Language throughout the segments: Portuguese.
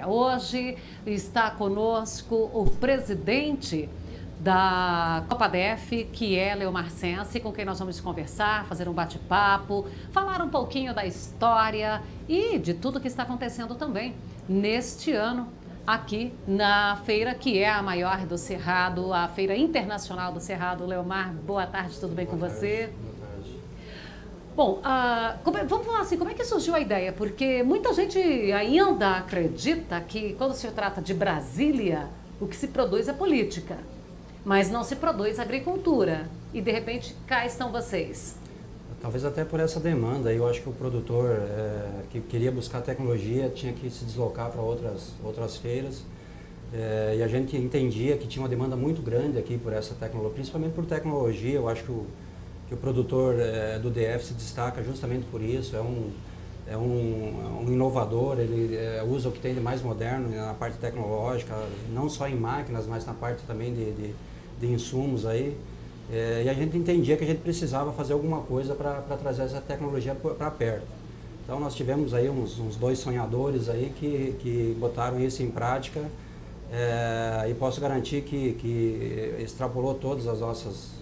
Hoje está conosco o presidente da Copadef, que é Leomar Sensi, com quem nós vamos conversar, fazer um bate-papo, falar um pouquinho da história e de tudo que está acontecendo também neste ano aqui na feira, que é a maior do Cerrado, a Feira Internacional do Cerrado. Leomar, boa tarde, tudo bem com você? Bom, vamos falar assim, como é que surgiu a ideia? Porque muita gente ainda acredita que quando se trata de Brasília, o que se produz é política, mas não se produz agricultura. E de repente cá estão vocês. Talvez até por essa demanda, eu acho que o produtor que queria buscar tecnologia tinha que se deslocar para outras feiras. E a gente entendia que tinha uma demanda muito grande aqui por essa tecnologia, principalmente por tecnologia. Eu acho que o produtor do DF se destaca justamente por isso, é um inovador, ele usa o que tem de mais moderno na parte tecnológica, não só em máquinas, mas na parte também de insumos aí. E a gente entendia que a gente precisava fazer alguma coisa para trazer essa tecnologia para perto. Então nós tivemos aí uns dois sonhadores aí que botaram isso em prática, e posso garantir que extrapolou todas as nossas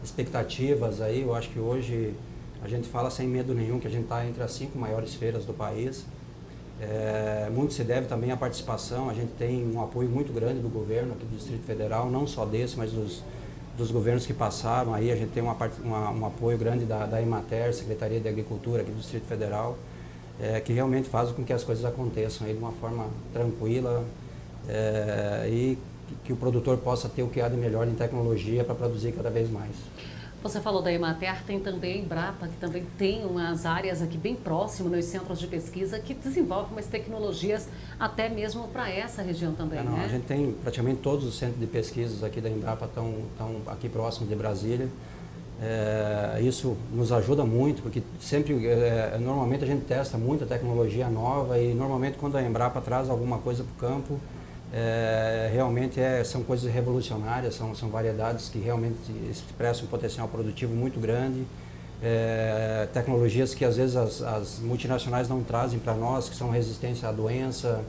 expectativas aí. Eu acho que hoje a gente fala sem medo nenhum que a gente está entre as 5 maiores feiras do país. Muito se deve também à participação. A gente tem um apoio muito grande do governo aqui do Distrito Federal, não só desse, mas dos governos que passaram aí. A gente tem um apoio grande da Emater, Secretaria de Agricultura aqui do Distrito Federal, que realmente faz com que as coisas aconteçam aí de uma forma tranquila, e que o produtor possa ter o que há de melhor em tecnologia para produzir cada vez mais. Você falou da Emater, tem também a Embrapa, que também tem umas áreas aqui bem próximas nos centros de pesquisa que desenvolvem umas tecnologias até mesmo para essa região também, né? A gente tem praticamente todos os centros de pesquisas aqui da Embrapa estão aqui próximos de Brasília. Isso nos ajuda muito, porque sempre, normalmente a gente testa muita tecnologia nova e normalmente quando a Embrapa traz alguma coisa para o campo, realmente são coisas revolucionárias, são variedades que realmente expressam um potencial produtivo muito grande, tecnologias que às vezes as multinacionais não trazem para nós, que são resistência à doença,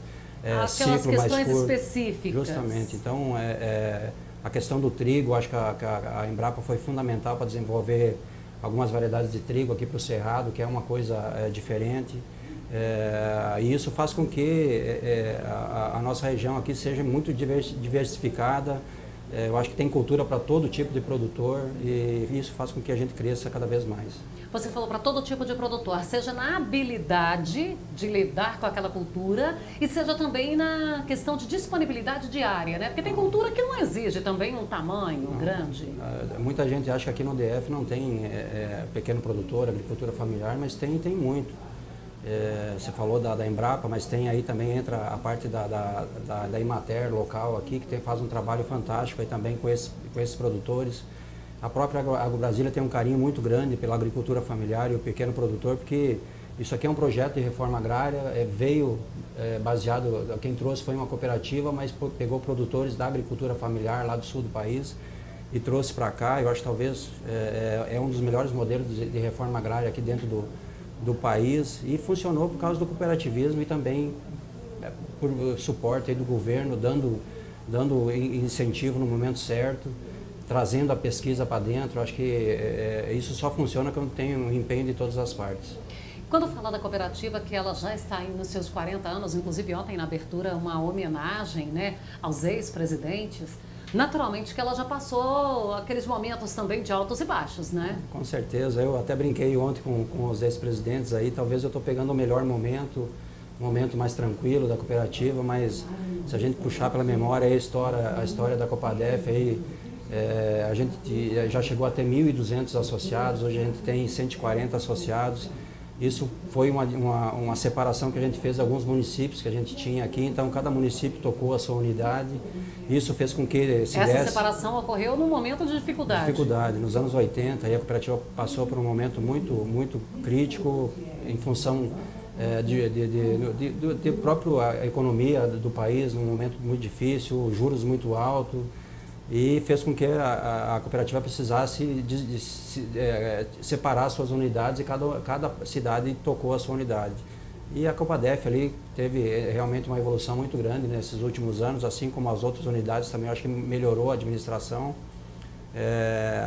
ciclo mais curto. Específicas. Justamente. Então, a questão do trigo, acho que a Embrapa foi fundamental para desenvolver algumas variedades de trigo aqui para o Cerrado, que é uma coisa diferente. E isso faz com que a nossa região aqui seja muito diversificada. Eu acho que tem cultura para todo tipo de produtor e isso faz com que a gente cresça cada vez mais. Você falou para todo tipo de produtor, seja na habilidade de lidar com aquela cultura e seja também na questão de disponibilidade diária, né? Porque tem cultura que não exige também um tamanho grande. Muita gente acha que aqui no DF não tem pequeno produtor, agricultura familiar, mas tem muito. Você falou da Embrapa, mas tem aí também entra a parte da Emater local aqui, que faz um trabalho fantástico aí também com esses produtores. A própria AgroBrasília tem um carinho muito grande pela agricultura familiar e o pequeno produtor, porque isso aqui é um projeto de reforma agrária, veio baseado, quem trouxe foi uma cooperativa, mas pegou produtores da agricultura familiar lá do sul do país e trouxe para cá. Eu acho que talvez é um dos melhores modelos de reforma agrária aqui dentro do país, e funcionou por causa do cooperativismo e também por suporte aí do governo, dando incentivo no momento certo, trazendo a pesquisa para dentro. Acho que isso só funciona quando tem um empenho de todas as partes. Quando fala da cooperativa, que ela já está nos seus 40 anos, inclusive ontem na abertura uma homenagem, né, aos ex-presidentes, naturalmente que ela já passou aqueles momentos também de altos e baixos, né? Com certeza. Eu até brinquei ontem com os ex-presidentes aí, talvez eu estou pegando o melhor momento, um momento mais tranquilo da cooperativa, mas se a gente puxar pela memória a história da Copadef aí, a gente já chegou a ter 1.200 associados, hoje a gente tem 140 associados. Isso foi uma separação que a gente fez de alguns municípios que a gente tinha aqui, então cada município tocou a sua unidade. Isso fez com que essa separação ocorreu num momento de dificuldade. Nos anos 80, aí a cooperativa passou por um momento muito crítico em função de própria economia do país, num momento muito difícil, juros muito altos. E fez com que a cooperativa precisasse separar suas unidades e cada cidade tocou a sua unidade. E a Copadef ali teve realmente uma evolução muito grande nesses últimos anos, assim como as outras unidades também, eu acho que melhorou a administração.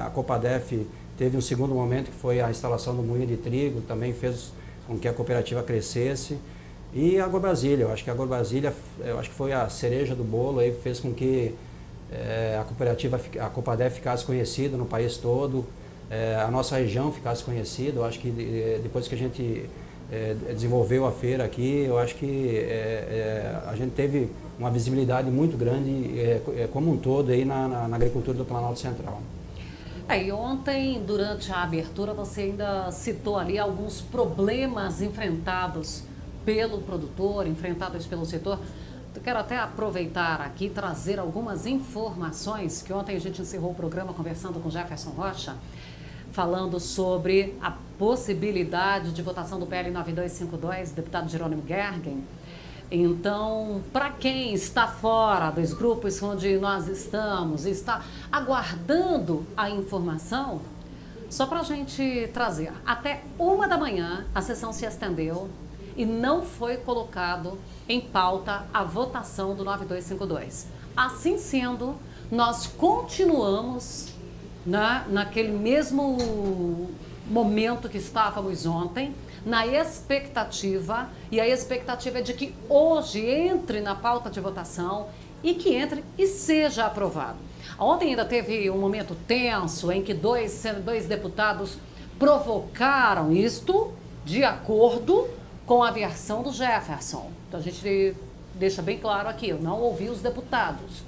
A Copadef teve um segundo momento que foi a instalação do moinho de trigo, também fez com que a cooperativa crescesse. E a Agrobrasília, eu acho que a Agrobrasília, eu acho que foi a cereja do bolo, aí fez com que a cooperativa, a Copadef ficasse conhecida no país todo, a nossa região ficasse conhecida. Eu acho que depois que a gente desenvolveu a feira aqui, eu acho que a gente teve uma visibilidade muito grande como um todo aí na agricultura do Planalto Central. E ontem, durante a abertura, você ainda citou ali alguns problemas enfrentados pelo produtor, enfrentados pelo setor. Eu quero até aproveitar aqui e trazer algumas informações, que ontem a gente encerrou o programa conversando com Jefferson Rocha, falando sobre a possibilidade de votação do PL 9252, deputado Jerônimo Gergen. Então, para quem está fora dos grupos onde nós estamos e está aguardando a informação, só para a gente trazer, até 1 da manhã a sessão se estendeu e não foi colocado em pauta a votação do 9252. Assim sendo, nós continuamos naquele mesmo momento que estávamos ontem, na expectativa, e a expectativa é de que hoje entre na pauta de votação e que entre e seja aprovado. Ontem ainda teve um momento tenso em que dois deputados provocaram isto de acordo com a versão do Jefferson. Então a gente deixa bem claro aqui, eu não ouvi os deputados.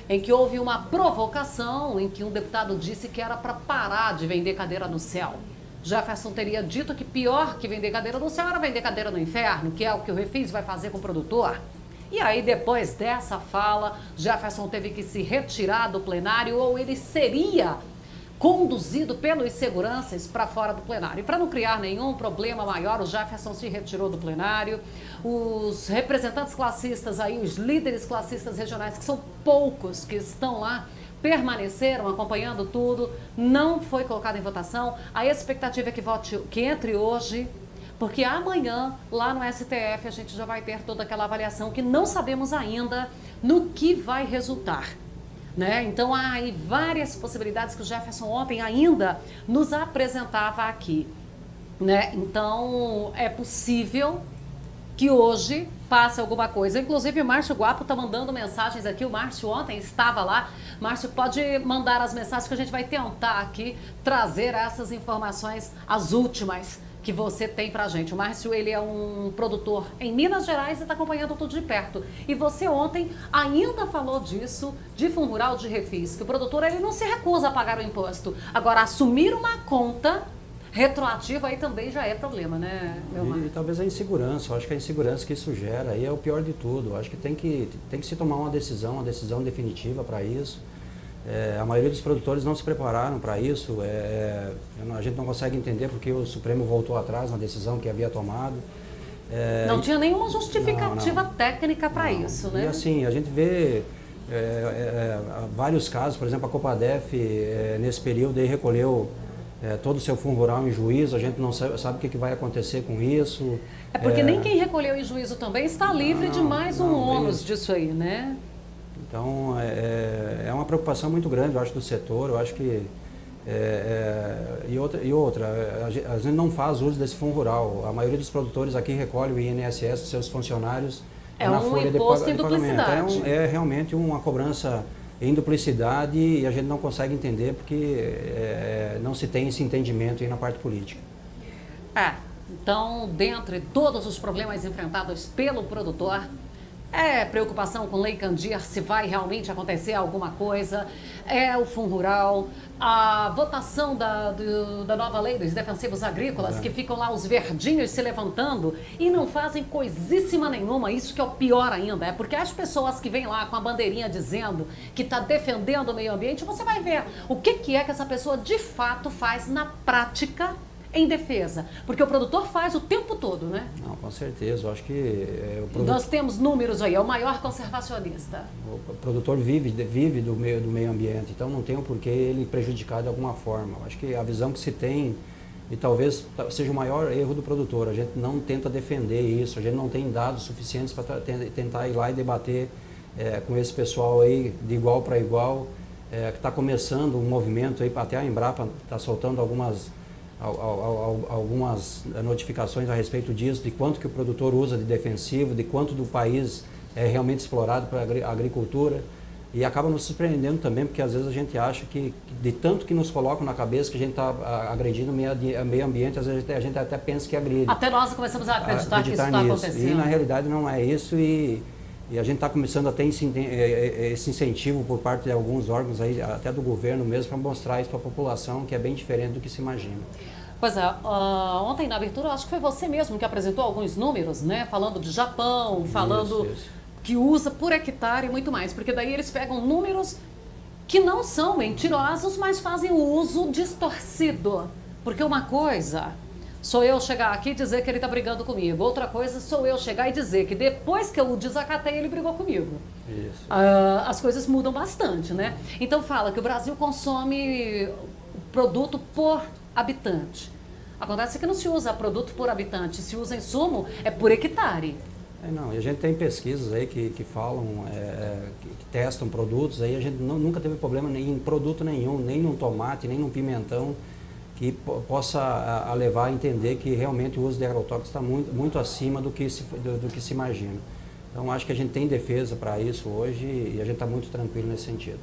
Em que houve uma provocação, em que um deputado disse que era para parar de vender cadeira no céu. Jefferson teria dito que pior que vender cadeira no céu era vender cadeira no inferno, que é o que o Refis vai fazer com o produtor. E aí, depois dessa fala, Jefferson teve que se retirar do plenário, ou ele seria conduzido pelos seguranças para fora do plenário. E para não criar nenhum problema maior, o Jefferson se retirou do plenário. Os representantes classistas aí, os líderes classistas regionais, que são poucos que estão lá, permaneceram acompanhando tudo, não foi colocado em votação. A expectativa é que entre hoje, porque amanhã, lá no STF, a gente já vai ter toda aquela avaliação que não sabemos ainda no que vai resultar. Então, há aí várias possibilidades que o Jefferson ontem ainda nos apresentava aqui. Então, é possível que hoje passe alguma coisa. Inclusive, o Márcio Guapo está mandando mensagens aqui. O Márcio ontem estava lá. Márcio, pode mandar as mensagens que a gente vai tentar aqui trazer essas informações, as últimas que você tem pra gente. O Márcio, ele é um produtor em Minas Gerais e está acompanhando tudo de perto. E você ontem ainda falou disso, de Fundo Rural, de Refis, que o produtor ele não se recusa a pagar o imposto. Agora, assumir uma conta retroativa aí também já é problema, né, meu irmão? E talvez a insegurança, eu acho que a insegurança que isso gera aí é o pior de tudo. Eu acho que tem que se tomar uma decisão definitiva para isso. A maioria dos produtores não se prepararam para isso. A gente não consegue entender porque o Supremo voltou atrás na decisão que havia tomado. Não tinha nenhuma justificativa técnica para isso, né? E assim, a gente vê vários casos, por exemplo, a Copadef, nesse período aí recolheu todo o seu fundo rural em juízo, a gente não sabe o que vai acontecer com isso. Porque nem quem recolheu em juízo também está livre de mais um ônus disso aí, né? Então, é uma preocupação muito grande, eu acho, do setor. Eu acho que... E outra, a gente não faz uso desse fundo rural. A maioria dos produtores aqui recolhe o INSS dos seus funcionários na folha de pagamento. É realmente uma cobrança em duplicidade e a gente não consegue entender porque não se tem esse entendimento aí na parte política. Então, dentre todos os problemas enfrentados pelo produtor, preocupação com Lei Candir, se vai realmente acontecer alguma coisa, o Fundo Rural, a votação da nova lei dos defensivos agrícolas, que ficam lá os verdinhos se levantando e não fazem coisíssima nenhuma, isso que é o pior ainda, porque as pessoas que vêm lá com a bandeirinha dizendo que está defendendo o meio ambiente, você vai ver o que é que essa pessoa de fato faz na prática em defesa, porque o produtor faz o tempo todo, né? Não, com certeza, eu acho que... Nós temos números aí, é o maior conservacionista. O produtor vive do meio ambiente, então não tem o porquê ele prejudicar de alguma forma. Eu acho que a visão que se tem E talvez seja o maior erro do produtor. A gente não tenta defender isso, a gente não tem dados suficientes para tentar ir lá e debater com esse pessoal aí de igual para igual, que está começando um movimento aí, até a Embrapa está soltando algumas notificações a respeito disso, de quanto que o produtor usa de defensivo, de quanto do país é realmente explorado para a agricultura. E acaba nos surpreendendo também, porque às vezes a gente acha que de tanto que nos colocam na cabeça que a gente está agredindo o meio ambiente, às vezes a gente até pensa que agride. Até nós começamos a acreditar que isso está acontecendo. E na realidade não é isso, e a gente está começando a ter esse incentivo por parte de alguns órgãos, aí, até do governo mesmo, para mostrar isso para a população, que é bem diferente do que se imagina. Pois é, ontem na abertura, acho que foi você mesmo que apresentou alguns números, né? Falando de Japão, falando... Isso. Que usa por hectare e muito mais, porque daí eles pegam números que não são mentirosos, mas fazem o uso distorcido. Porque uma coisa sou eu chegar aqui e dizer que ele está brigando comigo, outra coisa sou eu chegar e dizer que depois que eu o desacatei, ele brigou comigo. Isso. As coisas mudam bastante, né? Então fala que o Brasil consome produto por habitante. Acontece que não se usa produto por habitante, se usa insumo é por hectare. Não, e a gente tem pesquisas aí que falam, que testam produtos, aí a gente nunca teve problema em produto nenhum, nem num tomate, nem num pimentão, que possa levar a entender que realmente o uso de agrotóxicos está muito acima do que se imagina. Então acho que a gente tem defesa para isso hoje e a gente está muito tranquilo nesse sentido.